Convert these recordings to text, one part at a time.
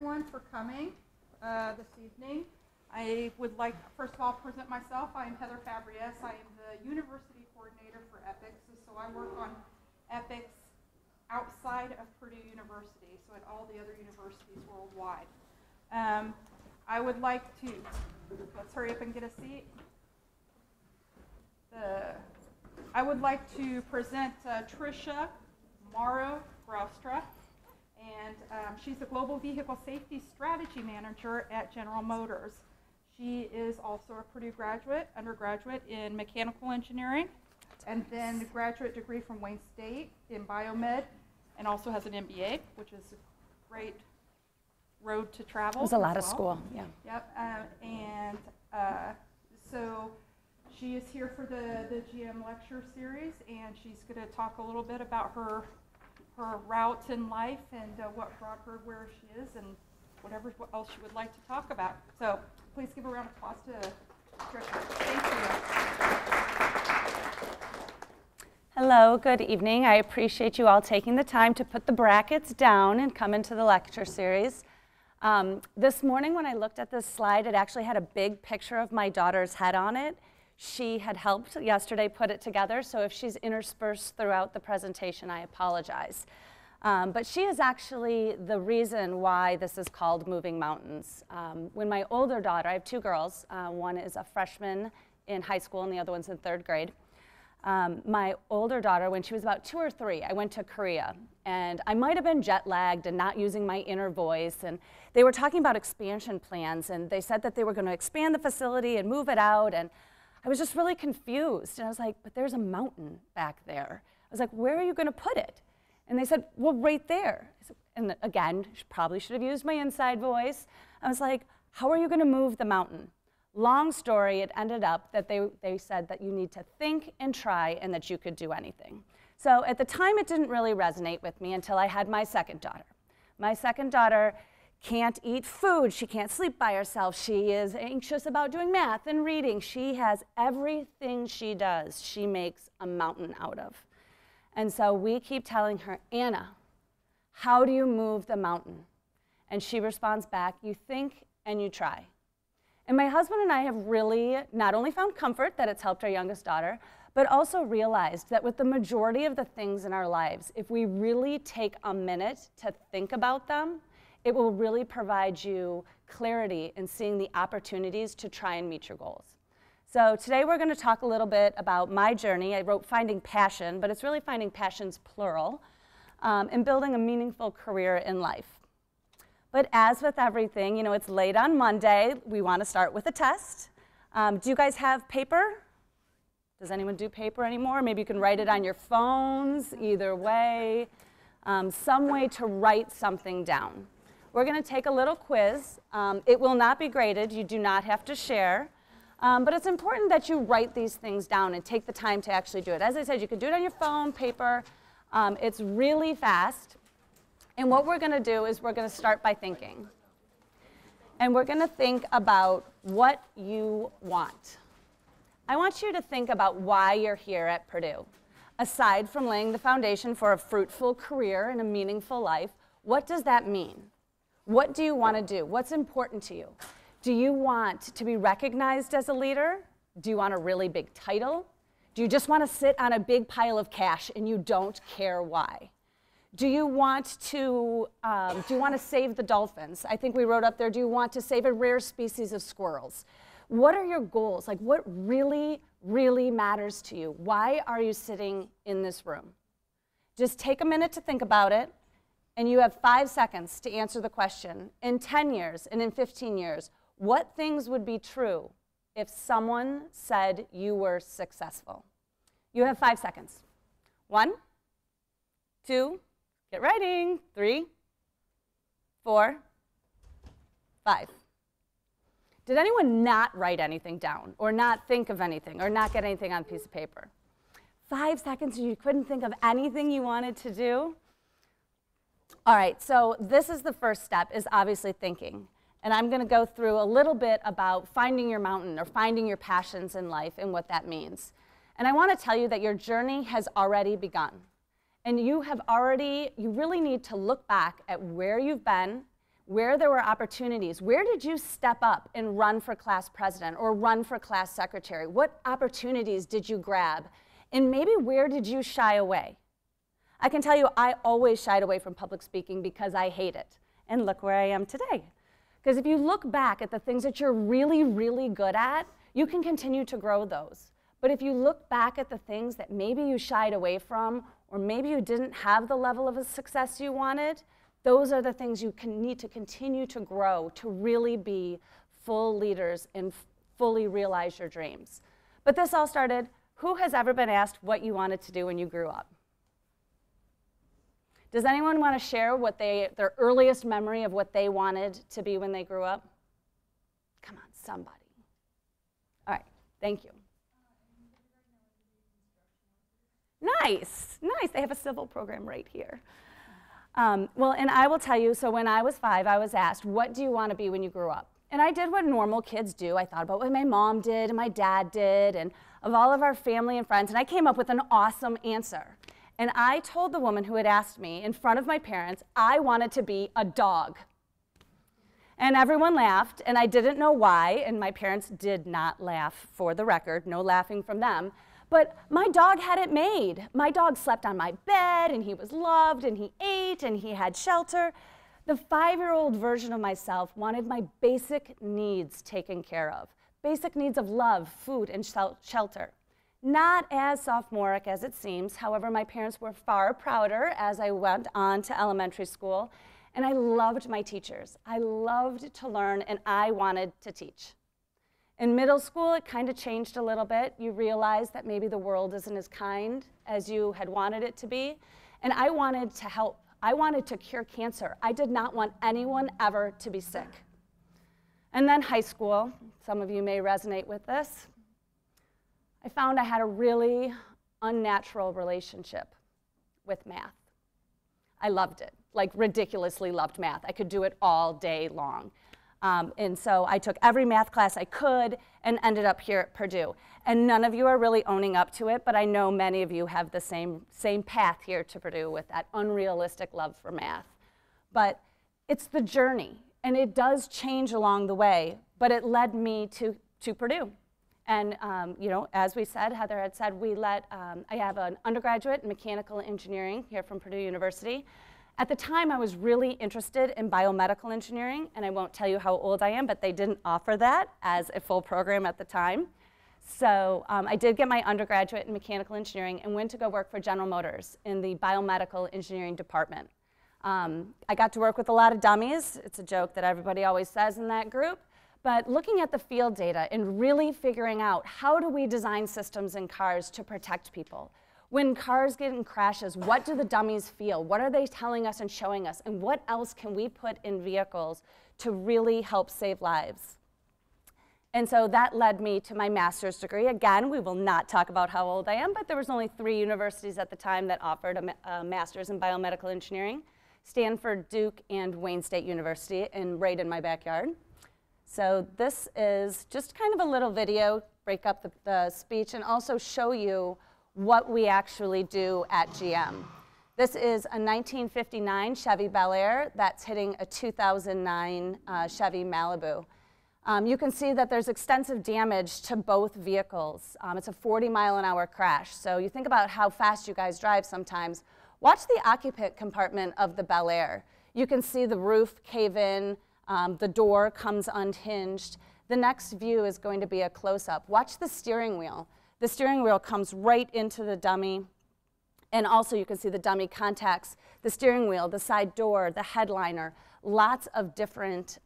Everyone for coming this evening. I would like, first of all, present myself. I am Heather Fabrius. I am the University Coordinator for EPICS, so I work on EPICS outside of Purdue University, so at all the other universities worldwide. I would like to, let's hurry up and get a seat. I would like to present Tricia Morrow-Groustra, and she's the Global Vehicle Safety Strategy Manager at General Motors. She is also a Purdue graduate, undergraduate in Mechanical Engineering, and then a graduate degree from Wayne State in Biomed, and also has an MBA, which is a great road to travel. It was a lot of school, yeah. Yep, so she is here for the GM lecture series, and she's going to talk a little bit about her route in life and what brought her where she is and whatever else she would like to talk about. So please give a round of applause to Tricia. Thank you. Hello, good evening. I appreciate you all taking the time to put the brackets down and come into the lecture series. This morning when I looked at this slide, it actually had a big picture of my daughter's head on it. She had helped yesterday put it together, so if she's interspersed throughout the presentation, I apologize. But she is actually the reason why this is called Moving Mountains. When my older daughter, I have two girls, one is a freshman in high school and the other one's in 3rd grade. My older daughter, when she was about 2 or 3, I went to Korea, and I might have been jet lagged and not using my inner voice, and they were talking about expansion plans, and they said that they were going to expand the facility and move it out, and I was just really confused, and I was like, but there's a mountain back there. I was like, where are you going to put it? And they said, well, right there. And again, probably should have used my inside voice. I was like, how are you going to move the mountain? Long story, it ended up that they said that you need to think and try and that you could do anything. So at the time, it didn't really resonate with me until I had my second daughter. My second daughter can't eat food. She can't sleep by herself. She is anxious about doing math and reading. She has everything she does, she makes a mountain out of. And so we keep telling her, Anna, how do you move the mountain? And she responds back, you think and you try. And my husband and I have really not only found comfort that it's helped our youngest daughter, but also realized that with the majority of the things in our lives, if we really take a minute to think about them, it will really provide you clarity in seeing the opportunities to try and meet your goals. So today we're going to talk a little bit about my journey. I wrote finding passion, but it's really finding passions plural, and building a meaningful career in life. But as with everything, you know, it's late on Monday. We want to start with a test. Do you guys have paper? Does anyone do paper anymore? Maybe you can write it on your phones, either way. Some way to write something down. We're going to take a little quiz. It will not be graded. You do not have to share. But it's important that you write these things down and take the time to actually do it. As I said, you can do it on your phone, paper. It's really fast. And what we're going to do is we're going to start by thinking. And we're going to think about what you want. I want you to think about why you're here at Purdue. Aside from laying the foundation for a fruitful career and a meaningful life, what does that mean? What do you want to do? What's important to you? Do you want to be recognized as a leader? Do you want a really big title? Do you just want to sit on a big pile of cash and you don't care why? Do you want to save the dolphins? I think we wrote up there, do you want to save a rare species of squirrels? What are your goals? Like, what really, really matters to you? Why are you sitting in this room? Just take a minute to think about it. And you have 5 seconds to answer the question. In 10 years and in 15 years, what things would be true if someone said you were successful? You have 5 seconds. 1, 2, get writing, 3, 4, 5. Did anyone not write anything down or not think of anything or not get anything on a piece of paper? 5 seconds and you couldn't think of anything you wanted to do? All right, so this is the first step, is obviously thinking. And I'm going to go through a little bit about finding your mountain or finding your passions in life and what that means. And I want to tell you that your journey has already begun. And you really need to look back at where you've been, where there were opportunities. Where did you step up and run for class president or run for class secretary? What opportunities did you grab? And maybe where did you shy away? I can tell you I always shied away from public speaking because I hate it. And look where I am today. Because if you look back at the things that you're really, really good at, you can continue to grow those. But if you look back at the things that maybe you shied away from, or maybe you didn't have the level of success you wanted, those are the things you need to continue to grow to really be full leaders and fully realize your dreams. But this all started, who has ever been asked what you wanted to do when you grew up? Does anyone want to share what their earliest memory of what they wanted to be when they grew up? Come on, somebody. All right, thank you. Nice, nice. They have a civil program right here. Well, and I will tell you, so when I was 5, I was asked, what do you want to be when you grew up? And I did what normal kids do. I thought about what my mom did and my dad did and of all of our family and friends, and I came up with an awesome answer. And I told the woman who had asked me in front of my parents, I wanted to be a dog. And everyone laughed, and I didn't know why, and my parents did not laugh, for the record, no laughing from them. But my dog had it made. My dog slept on my bed, and he was loved, and he ate, and he had shelter. The 5-year-old version of myself wanted my basic needs taken care of. Basic needs of love, food, and shelter. Not as sophomoric as it seems. However, my parents were far prouder as I went on to elementary school. And I loved my teachers. I loved to learn, and I wanted to teach. In middle school, it kind of changed a little bit. You realize that maybe the world isn't as kind as you had wanted it to be. And I wanted to help. I wanted to cure cancer. I did not want anyone ever to be sick. And then high school, some of you may resonate with this. I found I had a really unnatural relationship with math. I loved it, like ridiculously loved math. I could do it all day long. And so I took every math class I could and ended up here at Purdue. And none of you are really owning up to it, but I know many of you have the same path here to Purdue with that unrealistic love for math. But it's the journey, and it does change along the way, but it led me to Purdue. And you know, as we said, Heather had said, I have an undergraduate in mechanical engineering here from Purdue University. At the time, I was really interested in biomedical engineering, and I won't tell you how old I am, but they didn't offer that as a full program at the time. So I did get my undergraduate in mechanical engineering and went to go work for General Motors in the biomedical engineering department. I got to work with a lot of dummies. It's a joke that everybody always says in that group. But looking at the field data and really figuring out how do we design systems in cars to protect people. When cars get in crashes, what do the dummies feel? What are they telling us and showing us? And what else can we put in vehicles to really help save lives? And so that led me to my master's degree. Again, we will not talk about how old I am, but there was only 3 universities at the time that offered a master's in biomedical engineering. Stanford, Duke, and Wayne State University, and right in my backyard. So this is just kind of a little video, break up the speech, and also show you what we actually do at GM. This is a 1959 Chevy Bel Air that's hitting a 2009 Chevy Malibu. You can see that there's extensive damage to both vehicles. It's a 40-mile-an-hour crash. So you think about how fast you guys drive sometimes. Watch the occupant compartment of the Bel Air. You can see the roof cave in. The door comes unhinged. The next view is going to be a close-up. Watch the steering wheel. The steering wheel comes right into the dummy. And also you can see the dummy contacts the steering wheel, the side door, the headliner. Lots of different,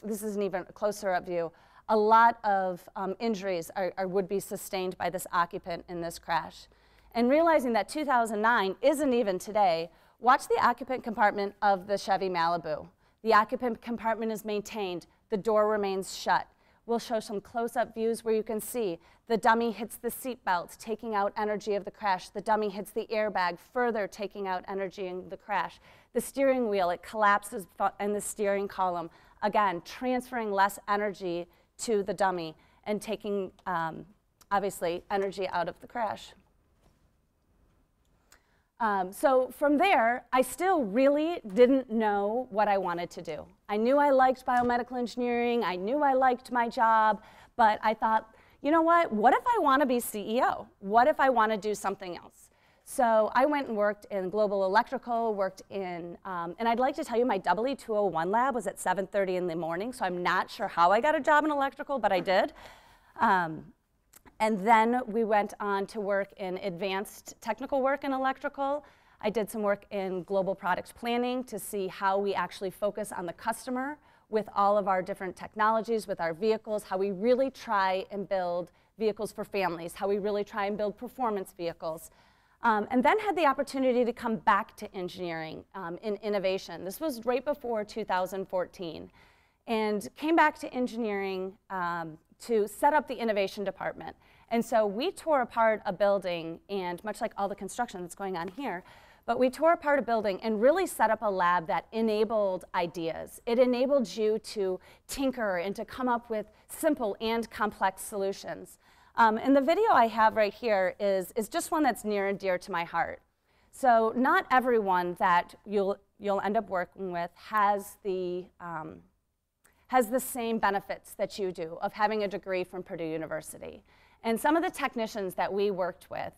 this is an even closer up view. A lot of injuries would be sustained by this occupant in this crash. And realizing that 2009 isn't even today, watch the occupant compartment of the Chevy Malibu. The occupant compartment is maintained. The door remains shut. We'll show some close-up views where you can see the dummy hits the seat belt, taking out energy of the crash. The dummy hits the airbag, further taking out energy in the crash. The steering wheel, it collapses in the steering column. Again, transferring less energy to the dummy and taking, obviously, energy out of the crash. So from there, I still really didn't know what I wanted to do. I knew I liked biomedical engineering, I knew I liked my job, but I thought, you know what if I want to be CEO? What if I want to do something else? So I went and worked in global electrical, worked in, and I'd like to tell you my EE201 lab was at 7:30 in the morning, so I'm not sure how I got a job in electrical, but I did. And then we went on to work in advanced technical work in electrical. I did some work in global product planning to see how we actually focus on the customer with all of our different technologies, with our vehicles, how we really try and build vehicles for families, how we really try and build performance vehicles. And then had the opportunity to come back to engineering in innovation. This was right before 2014. And came back to engineering to set up the innovation department. And so we tore apart a building, and much like all the construction that's going on here, but we tore apart a building and really set up a lab that enabled ideas. It enabled you to tinker and to come up with simple and complex solutions. And the video I have right here is just one that's near and dear to my heart. So not everyone that you'll end up working with has the same benefits that you do of having a degree from Purdue University. And some of the technicians that we worked with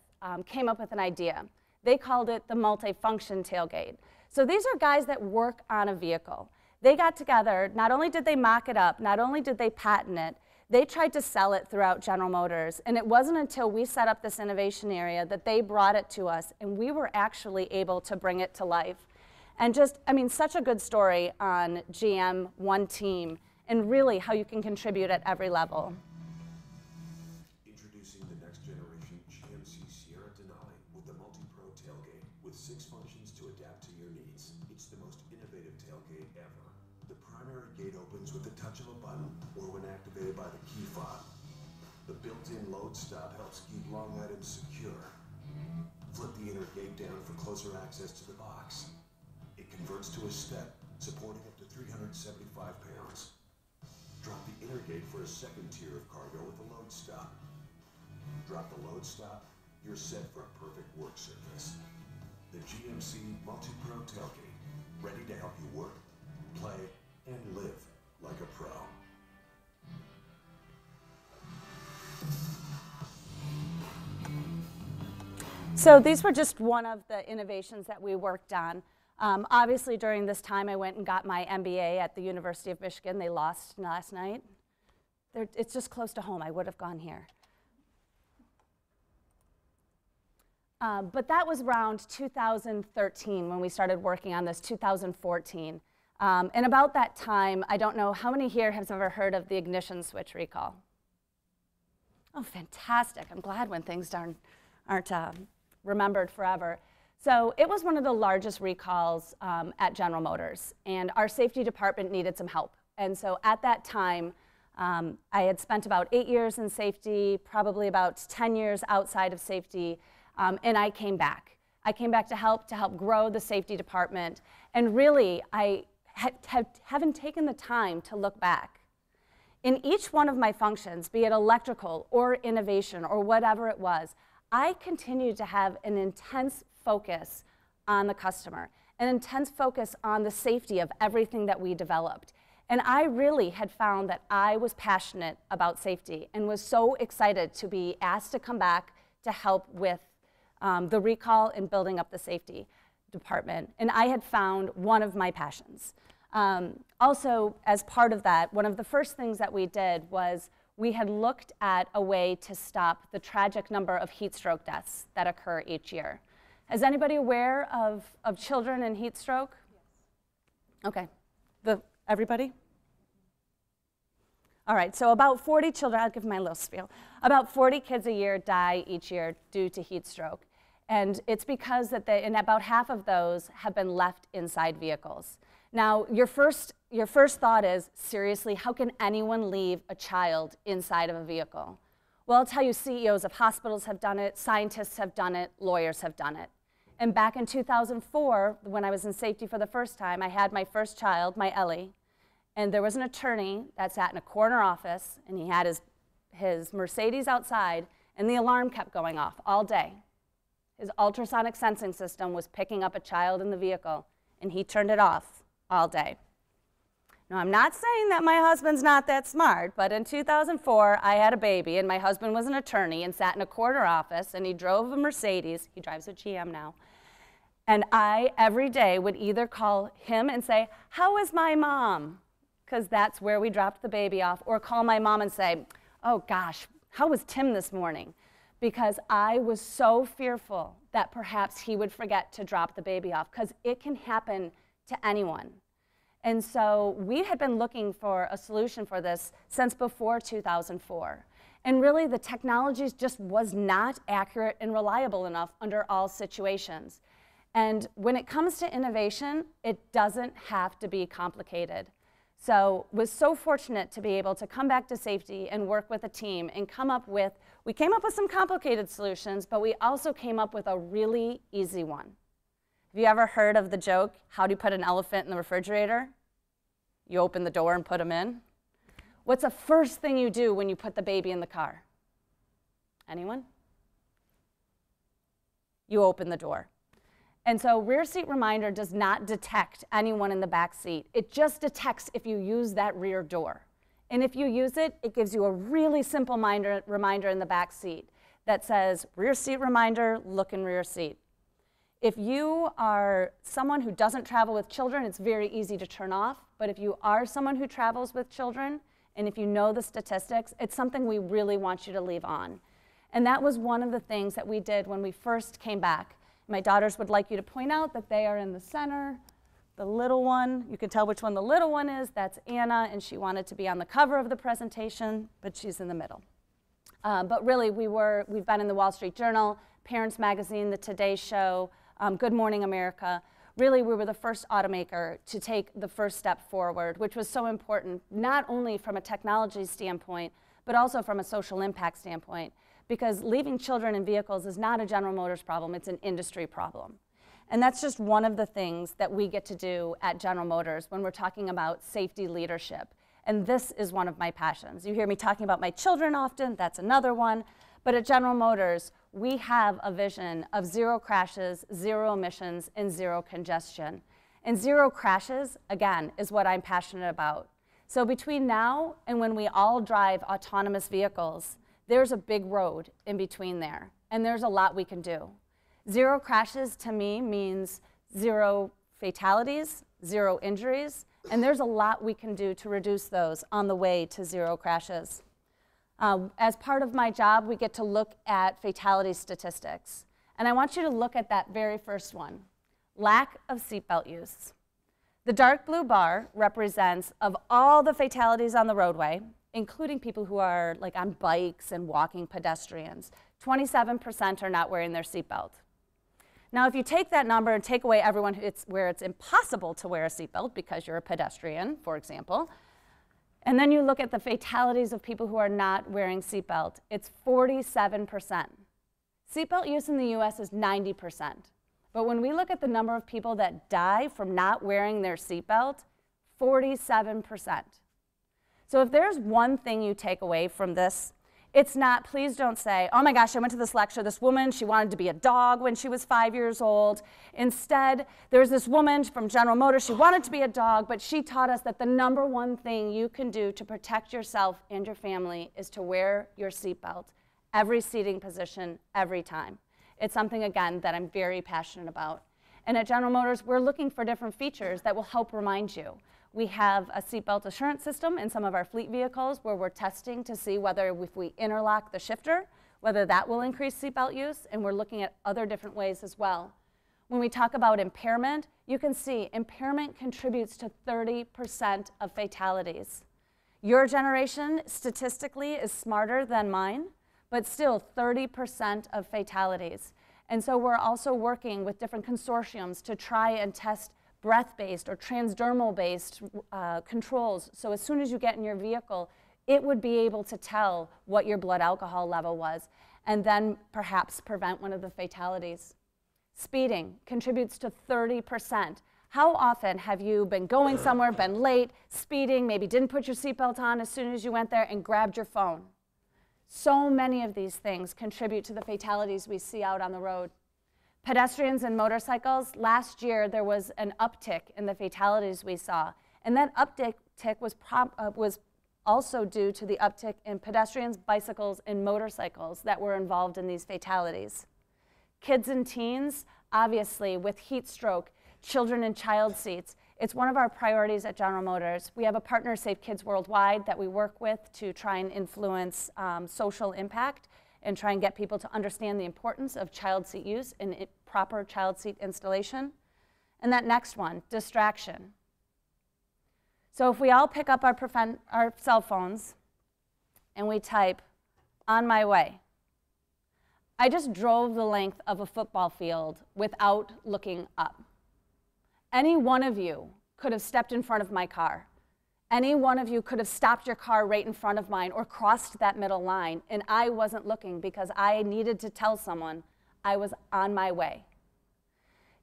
came up with an idea. They called it the multifunction tailgate. So these are guys that work on a vehicle. They got together, not only did they mock it up, not only did they patent it, they tried to sell it throughout General Motors. And it wasn't until we set up this innovation area that they brought it to us, and we were actually able to bring it to life. And just, I mean, such a good story on GM, one team, and really how you can contribute at every level. Introducing the next generation GMC Sierra Denali with the multi-pro tailgate with 6 functions to adapt to your needs. It's the most innovative tailgate ever. The primary gate opens with the touch of a button or when activated by the key fob. The built-in load stop helps keep long items secure. Flip the inner gate down for closer access to the box. It converts to a step, supporting up to 375 pounds. Drop the inner gate for a second tier of cargo with a load stop. Drop the load stop, you're set for a perfect work surface. The GMC Multi-Pro Tailgate, ready to help you work, play, and live like a pro. So these were just one of the innovations that we worked on. Obviously, during this time, I went and got my MBA at the University of Michigan. They lost last night. It's just close to home. I would have gone here. But that was around 2013 when we started working on this, 2014. And about that time, I don't know how many here have ever heard of the ignition switch recall? Oh, fantastic. I'm glad when things aren't remembered forever. So it was one of the largest recalls at General Motors, and our safety department needed some help. And so at that time, I had spent about 8 years in safety, probably about 10 years outside of safety, and I came back. I came back to help grow the safety department, and really, I haven't taken the time to look back. In each one of my functions, be it electrical or innovation or whatever it was, I continued to have an intense focus on the customer, an intense focus on the safety of everything that we developed. And I really had found that I was passionate about safety and was so excited to be asked to come back to help with the recall and building up the safety department. And I had found one of my passions. Also, as part of that, one of the first things that we did was we had looked at a way to stop the tragic number of heat stroke deaths that occur each year. Is anybody aware of children in heat stroke? Yes. Okay. Everybody? All right, so about 40 children, I'll give my little spiel. About 40 kids a year die each year due to heat stroke. And it's because and about half of those have been left inside vehicles. Now, your first thought is, seriously, how can anyone leave a child inside of a vehicle? Well, I'll tell you, CEOs of hospitals have done it, scientists have done it, lawyers have done it. And back in 2004, when I was in safety for the first time, I had my first child, my Ellie, and there was an attorney that sat in a corner office, and he had his Mercedes outside, and the alarm kept going off all day. His ultrasonic sensing system was picking up a child in the vehicle, and he turned it off all day. Now, I'm not saying that my husband's not that smart, but in 2004, I had a baby, and my husband was an attorney and sat in a corner office, and he drove a Mercedes. He drives a GM now. And I, every day, would either call him and say, "How is my mom?" Because that's where we dropped the baby off, or call my mom and say, "Oh gosh, how was Tim this morning?" Because I was so fearful that perhaps he would forget to drop the baby off, because it can happen to anyone. And so we had been looking for a solution for this since before 2004. And really, the technology just was not accurate and reliable enough under all situations. And when it comes to innovation, it doesn't have to be complicated. So was so fortunate to be able to come back to safety and work with a team and we came up with some complicated solutions, but we also came up with a really easy one. Have you ever heard of the joke, how do you put an elephant in the refrigerator? You open the door and put him in. What's the first thing you do when you put the baby in the car? Anyone? You open the door. And so rear seat reminder does not detect anyone in the back seat. It just detects if you use that rear door. And if you use it, it gives you a really simple reminder in the back seat that says, rear seat reminder, look in rear seat. If you are someone who doesn't travel with children, it's very easy to turn off. But if you are someone who travels with children, and if you know the statistics, it's something we really want you to leave on. And that was one of the things that we did when we first came back. My daughters would like you to point out that they are in the center. The little one, you can tell which one the little one is. That's Anna, and she wanted to be on the cover of the presentation, but she's in the middle. But really, we've been in the Wall Street Journal, Parents Magazine, the Today Show, Good Morning America. Really, we were the first automaker to take the first step forward, which was so important, not only from a technology standpoint, but also from a social impact standpoint. Because leaving children in vehicles is not a General Motors problem, it's an industry problem. And that's just one of the things that we get to do at General Motors when we're talking about safety leadership. And this is one of my passions. You hear me talking about my children often, that's another one. But at General Motors, we have a vision of 0 crashes, 0 emissions, and 0 congestion. And 0 crashes, again, is what I'm passionate about. So between now and when we all drive autonomous vehicles, there's a big road in between there, and there's a lot we can do. 0 crashes to me means 0 fatalities, 0 injuries, and there's a lot we can do to reduce those on the way to 0 crashes. As part of my job, we get to look at fatality statistics, and I want you to look at that very first one, lack of seatbelt use. The dark blue bar represents of all the fatalities on the roadway, including people who are like on bikes and walking pedestrians, 27% are not wearing their seatbelt. Now, if you take that number and take away everyone where it's impossible to wear a seatbelt because you're a pedestrian, for example, and then you look at the fatalities of people who are not wearing seatbelt, it's 47%. Seatbelt use in the US is 90%. But when we look at the number of people that die from not wearing their seatbelt, 47%. So if there's one thing you take away from this, it's not, please don't say, oh my gosh, I went to this lecture, this woman, she wanted to be a dog when she was 5 years old. Instead, there's this woman from General Motors, she wanted to be a dog, but she taught us that the number one thing you can do to protect yourself and your family is to wear your seatbelt, every seating position, every time. It's something, again, that I'm very passionate about. And at General Motors, we're looking for different features that will help remind you. We have a seatbelt assurance system in some of our fleet vehicles where we're testing to see whether if we interlock the shifter, whether that will increase seatbelt use, and we're looking at other different ways as well. When we talk about impairment, you can see impairment contributes to 30% of fatalities. Your generation statistically is smarter than mine, but still 30% of fatalities. And so we're also working with different consortiums to try and test breath-based or transdermal-based controls. So as soon as you get in your vehicle, it would be able to tell what your blood alcohol level was and then perhaps prevent one of the fatalities. Speeding contributes to 30%. How often have you been going somewhere, been late, speeding, maybe didn't put your seatbelt on as soon as you went there and grabbed your phone? So many of these things contribute to the fatalities we see out on the road. Pedestrians and motorcycles, last year there was an uptick in the fatalities we saw. And that uptick was also due to the uptick in pedestrians, bicycles, and motorcycles that were involved in these fatalities. Kids and teens, obviously, with heat stroke, children in child seats, it's one of our priorities at General Motors. We have a partner, Safe Kids Worldwide, that we work with to try and influence social impact and try and get people to understand the importance of child seat use and proper child seat installation. And that next one, distraction. So if we all pick up our cell phones and we type, "on my way," I just drove the length of a football field without looking up. Any one of you could have stepped in front of my car. Any one of you could have stopped your car right in front of mine or crossed that middle line, and I wasn't looking because I needed to tell someone I was on my way.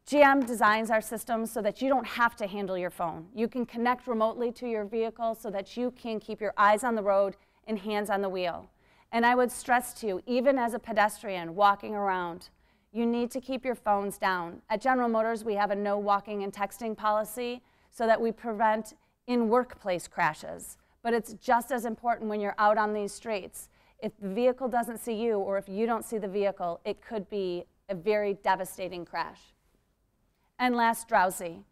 GM designs our systems so that you don't have to handle your phone. You can connect remotely to your vehicle so that you can keep your eyes on the road and hands on the wheel. And I would stress to you, even as a pedestrian walking around, you need to keep your phones down. At General Motors, we have a no walking and texting policy so that we prevent in-workplace crashes. But it's just as important when you're out on these streets. If the vehicle doesn't see you or if you don't see the vehicle, it could be a very devastating crash. And last, drowsy.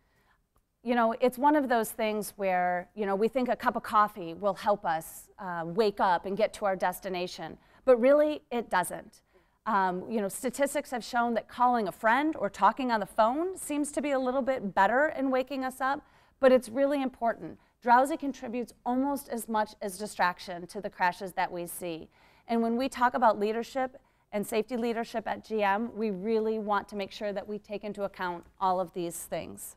You know, it's one of those things where, you know, we think a cup of coffee will help us wake up and get to our destination. But really, it doesn't. You know, statistics have shown that calling a friend or talking on the phone seems to be a little bit better in waking us up, but it's really important. Drowsy contributes almost as much as distraction to the crashes that we see. And when we talk about leadership and safety leadership at GM, we really want to make sure that we take into account all of these things.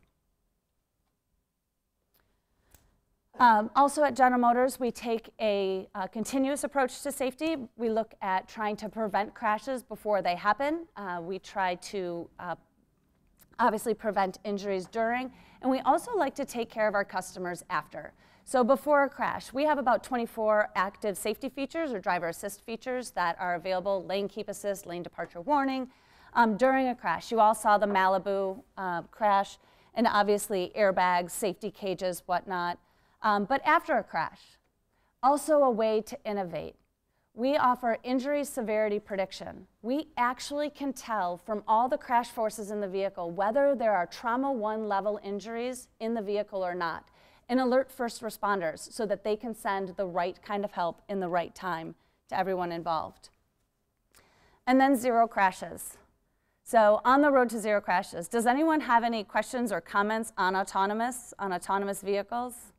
Also at General Motors, we take a continuous approach to safety. We look at trying to prevent crashes before they happen. We try to obviously prevent injuries during, and we also like to take care of our customers after. So before a crash, we have about 24 active safety features or driver assist features that are available: lane keep assist, lane departure warning. During a crash, you all saw the Malibu crash, and obviously airbags, safety cages, whatnot. But after a crash, also a way to innovate. We offer injury severity prediction. We actually can tell from all the crash forces in the vehicle whether there are trauma 1 level injuries in the vehicle or not, and alert first responders so that they can send the right kind of help in the right time to everyone involved. And then 0 crashes. So on the road to 0 crashes, does anyone have any questions or comments on autonomous vehicles?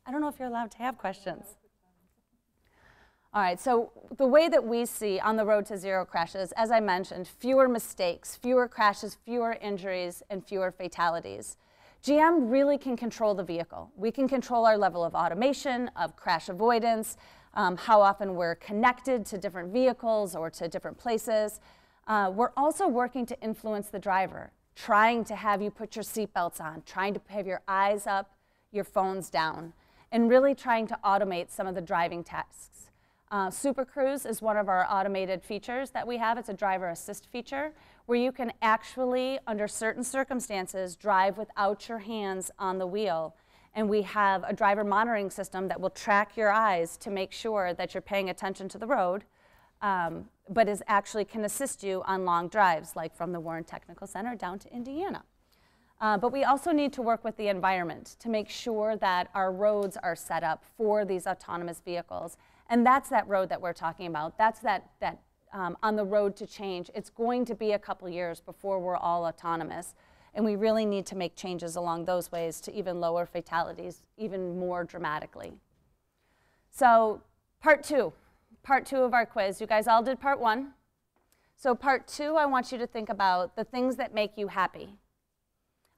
I don't know if you're allowed to have questions. All right, so the way that we see on the road to 0 crashes, as I mentioned, fewer mistakes, fewer crashes, fewer injuries, and fewer fatalities. GM really can control the vehicle. We can control our level of automation, of crash avoidance, how often we're connected to different vehicles or to different places. We're also working to influence the driver, trying to have you put your seatbelts on, trying to have your eyes up, your phones down, and really trying to automate some of the driving tasks. Super Cruise is one of our automated features that we have. It's a driver assist feature where you can actually, under certain circumstances, drive without your hands on the wheel. And we have a driver monitoring system that will track your eyes to make sure that you're paying attention to the road, but actually can assist you on long drives, like from the Warren Technical Center down to Indiana. But we also need to work with the environment to make sure that our roads are set up for these autonomous vehicles. And that's that road that we're talking about. That's that on the road to change. It's going to be a couple years before we're all autonomous. And we really need to make changes along those ways to even lower fatalities even more dramatically. So part two of our quiz. You guys all did part 1. So part 2, I want you to think about the things that make you happy.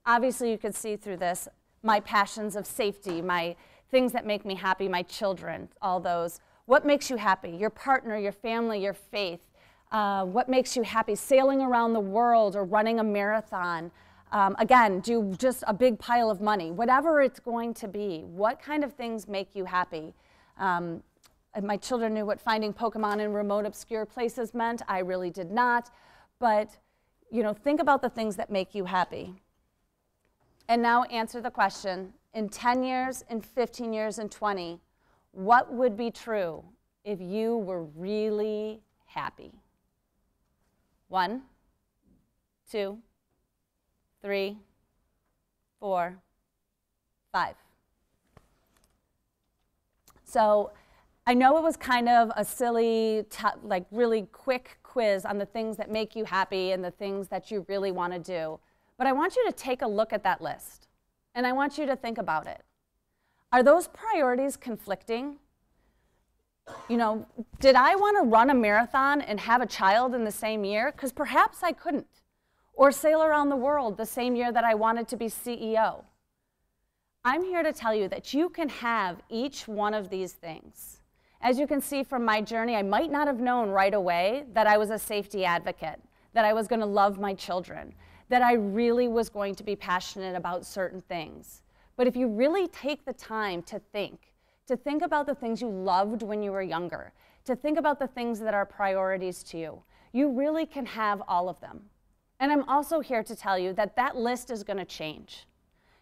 Obviously, you could see through this my passions of safety, my things that make me happy, my children, all those. What makes you happy? Your partner, your family, your faith. What makes you happy? Sailing around the world or running a marathon. Again, do just a big pile of money. Whatever it's going to be, what kind of things make you happy? My children knew what finding Pokemon in remote, obscure places meant. I really did not. but think about the things that make you happy. And now answer the question, in 10 years, in 15 years, in 20, what would be true if you were really happy? 1, 2, 3, 4, 5. So I know it was kind of a silly, like really quick quiz on the things that make you happy and the things that you really want to do. But I want you to take a look at that list, and I want you to think about it. Are those priorities conflicting? Did I want to run a marathon and have a child in the same year? Because perhaps I couldn't. Or sail around the world the same year that I wanted to be CEO. I'm here to tell you that you can have each one of these things. As you can see from my journey, I might not have known right away that I was a safety advocate, that I was going to love my children, that I really was going to be passionate about certain things. But if you really take the time to think about the things you loved when you were younger, to think about the things that are priorities to you, you really can have all of them. And I'm also here to tell you that that list is going to change.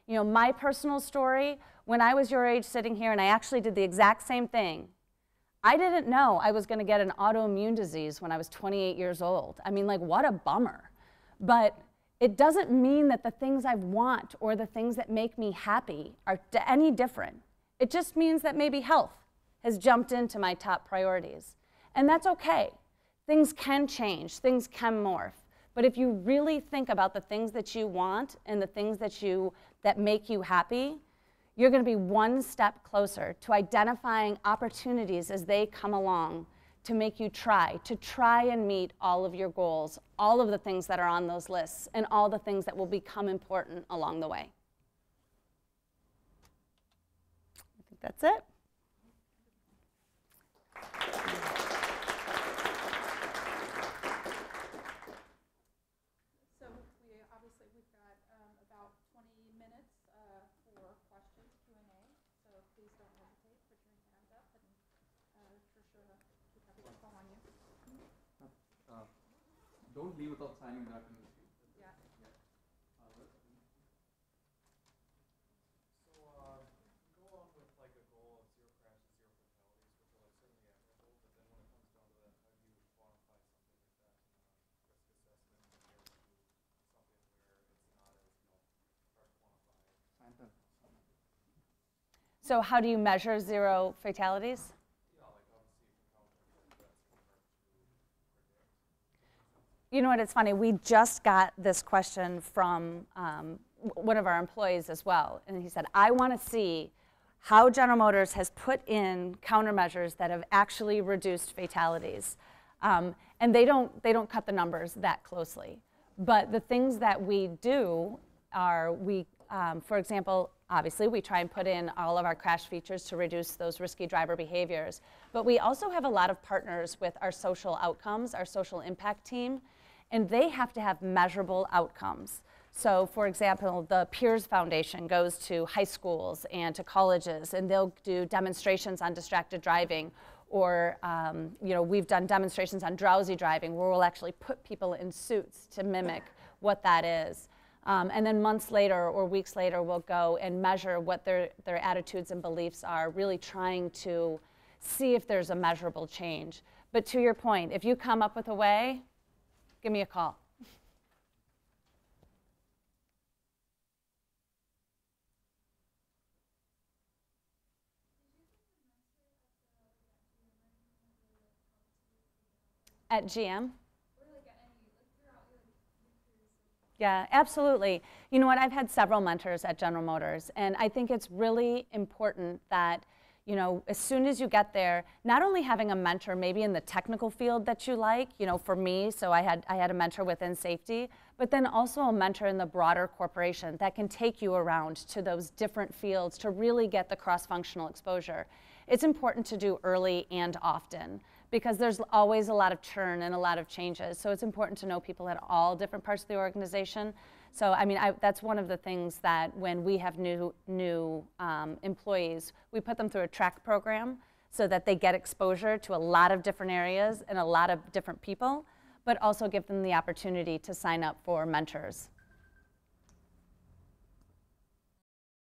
My personal story, when I was your age sitting here and I actually did the exact same thing, I didn't know I was going to get an autoimmune disease when I was 28 years old. I mean, like, what a bummer. But it doesn't mean that the things I want or the things that make me happy are any different. It just means that maybe health has jumped into my top priorities. And that's okay. Things can change, things can morph. But if you really think about the things that you want and the things that make you happy, you're going to be one step closer to identifying opportunities as they come along to make you try and meet all of your goals, all of the things that are on those lists, and all the things that will become important along the way. I think that's it. So we've got about 20 minutes for questions, Q&A. So please don't hesitate, put your hand up, and Tricia, keep happy to call on you. Don't leave without signing that in the sheet. Yeah. So go on with like a goal of 0 crashes, 0 fatalities, which are like certainly admirable, but then when it comes down to that, how do you quantify something like that in a risk assessment compared to something where it's not as hard to quantify? So how do you measure 0 fatalities? Yeah, like obviously if you count them, that's hard to predict. You know what, it's funny, we just got this question from one of our employees as well, and he said, I want to see how General Motors has put in countermeasures that have actually reduced fatalities. And they don't cut the numbers that closely. But the things that we do are, for example, obviously we try and put in all of our crash features to reduce those risky driver behaviors. But we also have a lot of partners with our social outcomes, our social impact team, and they have to have measurable outcomes. So for example, the Peers Foundation goes to high schools and to colleges, and they'll do demonstrations on distracted driving, or we've done demonstrations on drowsy driving where we'll actually put people in suits to mimic what that is. And then months later or weeks later, we'll go and measure what their attitudes and beliefs are, really trying to see if there's a measurable change. But to your point, if you come up with a way, give me a call. At GM? Yeah, absolutely. You know what, I've had several mentors at General Motors, and I think it's really important that, as soon as you get there, not only having a mentor maybe in the technical field that you like, for me, so I had a mentor within safety, but then also a mentor in the broader corporation that can take you around to those different fields to really get the cross-functional exposure. It's important to do early and often, because there's always a lot of churn and a lot of changes. So it's important to know people at all different parts of the organization. So I mean, that's one of the things that when we have new employees, we put them through a track program so that they get exposure to a lot of different areas and a lot of different people. but also give them the opportunity to sign up for mentors.